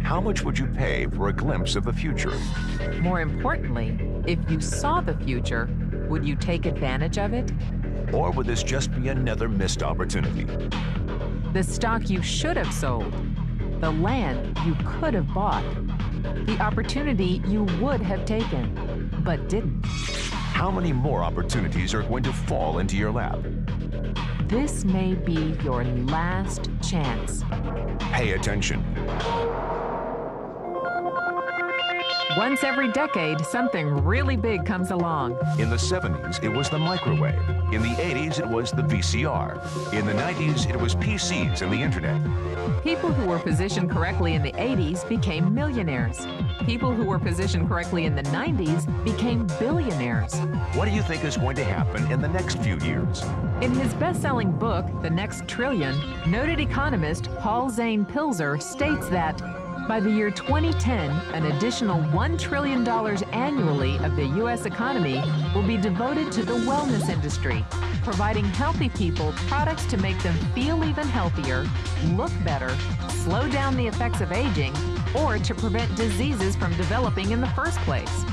How much would you pay for a glimpse of the future? More importantly, if you saw the future, would you take advantage of it? Or would this just be another missed opportunity? The stock you should have sold, the land you could have bought, the opportunity you would have taken, but didn't. How many more opportunities are going to fall into your lap? This may be your last chance. Pay attention. Once every decade, something really big comes along. In the 70s, it was the microwave. In the 80s, it was the VCR. In the 90s, it was PCs and the internet. People who were positioned correctly in the 80s became millionaires. People who were positioned correctly in the 90s became billionaires. What do you think is going to happen in the next few years? In his best-selling book, The Next Trillion, noted economist Paul Zan Pilzer states that by the year 2010, an additional $1 trillion annually of the U.S. economy will be devoted to the wellness industry, providing healthy people products to make them feel even healthier, look better, slow down the effects of aging, or to prevent diseases from developing in the first place.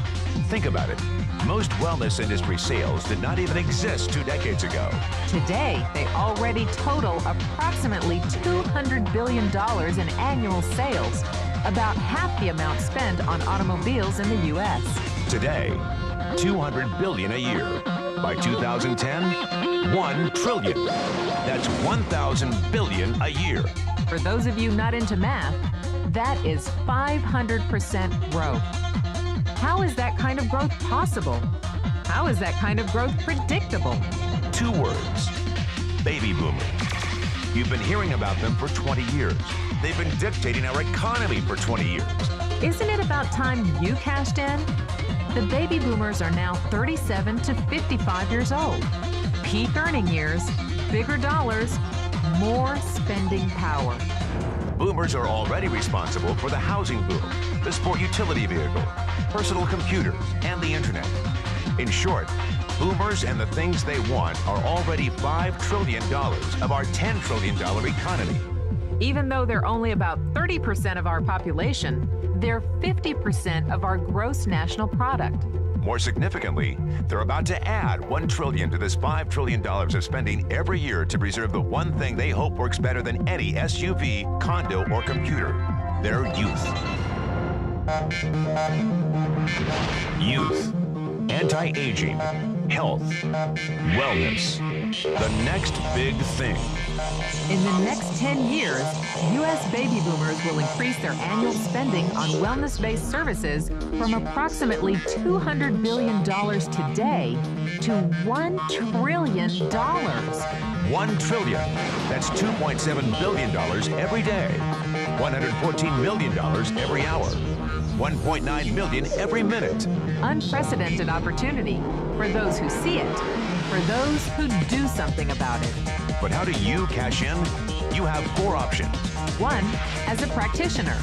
Think about it. Most wellness industry sales did not even exist 2 decades ago. Today, they already total approximately $200 billion in annual sales, about half the amount spent on automobiles in the U.S. Today, $200 billion a year. By 2010, $1 trillion. That's 1,000 billion a year. For those of you not into math, that is 500% growth. How is that kind of growth possible? How is that kind of growth predictable? 2 words: baby boomers. You've been hearing about them for 20 years. They've been dictating our economy for 20 years. Isn't it about time you cashed in? The baby boomers are now 37 to 55 years old. Peak earning years, bigger dollars, more spending power. Boomers are already responsible for the housing boom, the sport utility vehicle, personal computers, and the internet. In short, boomers and the things they want are already $5 trillion of our $10 trillion economy. Even though they're only about 30% of our population, they're 50% of our gross national product. More significantly, they're about to add $1 trillion to this $5 trillion of spending every year to preserve the one thing they hope works better than any SUV, condo, or computer: their youth. Youth, anti-aging, health, wellness, the next big thing. In the next 10 years, U.S. baby boomers will increase their annual spending on wellness-based services from approximately $200 billion today to $1 trillion. $1 trillion. That's $2.7 billion every day. $114 million every hour. $1.9 million every minute. Unprecedented opportunity for those who see it, for those who do something about it. But how do you cash in? You have 4 options. 1, as a practitioner.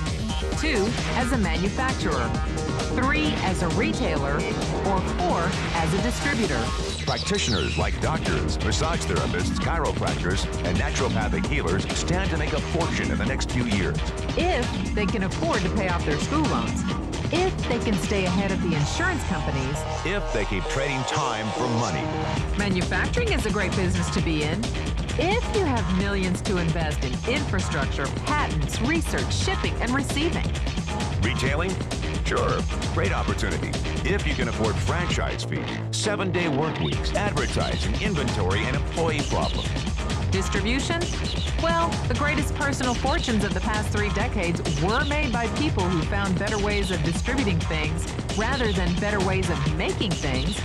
2, as a manufacturer. 3, as a retailer. Or 4, as a distributor. Practitioners like doctors, massage therapists, chiropractors, and naturopathic healers stand to make a fortune in the next few years. If they can afford to pay off their school loans. If they can stay ahead of the insurance companies. If they keep trading time for money. Manufacturing is a great business to be in. If you have millions to invest in infrastructure, patents, research, shipping, and receiving. Retailing? Sure, great opportunity. If you can afford franchise fees, 7-day work weeks, advertising, inventory, and employee problems. Distribution? Well, the greatest personal fortunes of the past 3 decades were made by people who found better ways of distributing things rather than better ways of making things.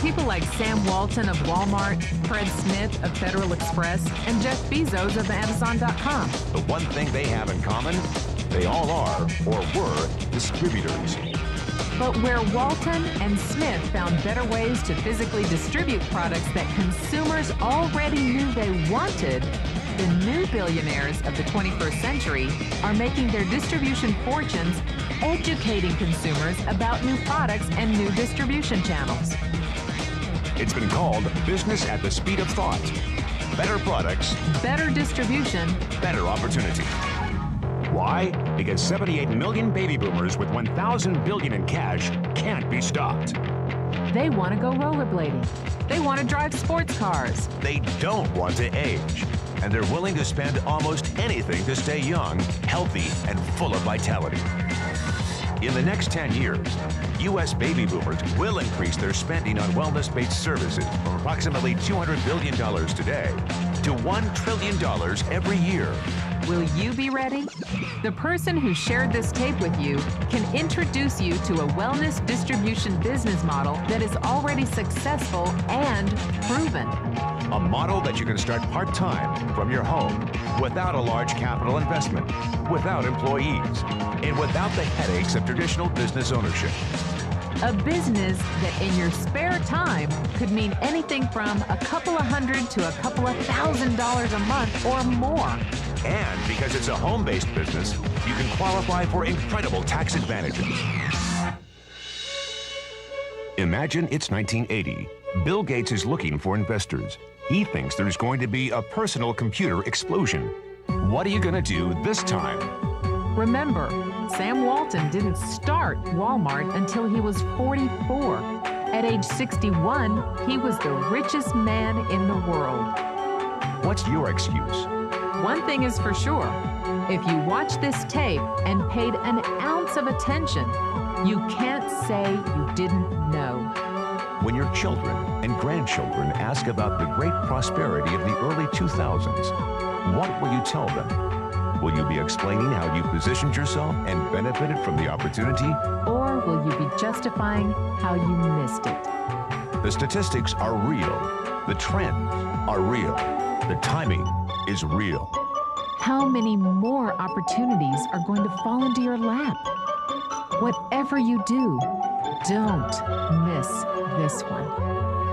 People like Sam Walton of Walmart, Fred Smith of Federal Express, and Jeff Bezos of Amazon.com. The one thing they have in common, they all are, or were, distributors. But where Walton and Smith found better ways to physically distribute products that consumers already knew they wanted, the new billionaires of the 21st century are making their distribution fortunes educating consumers about new products and new distribution channels. It's been called business at the speed of thought. better products, better distribution, better opportunity. Why? Because 78 million baby boomers with $1,000 billion in cash can't be stopped. They want to go rollerblading. They want to drive sports cars. They don't want to age. And they're willing to spend almost anything to stay young, healthy, and full of vitality. In the next 10 years, U.S. baby boomers will increase their spending on wellness-based services from approximately $200 billion today to $1 trillion every year. Will you be ready? The person who shared this tape with you can introduce you to a wellness distribution business model that is already successful and proven. A model that you can start part-time from your home without a large capital investment, without employees, and without the headaches of traditional business ownership. A business that in your spare time could mean anything from a couple of $100 to a couple of $1,000 a month or more. And because it's a home-based business, you can qualify for incredible tax advantages. Imagine it's 1980. Bill Gates is looking for investors. He thinks there's going to be a personal computer explosion. What are you going to do this time? Remember, Sam Walton didn't start Walmart until he was 44. At age 61, he was the richest man in the world. What's your excuse? One thing is for sure, if you watch this tape and paid an ounce of attention, you can't say you didn't know. When your children and grandchildren ask about the great prosperity of the early 2000s, what will you tell them? Will you be explaining how you positioned yourself and benefited from the opportunity? Or will you be justifying how you missed it? The statistics are real. The trends are real. The timing is real. How many more opportunities are going to fall into your lap? Whatever you do, don't miss this one.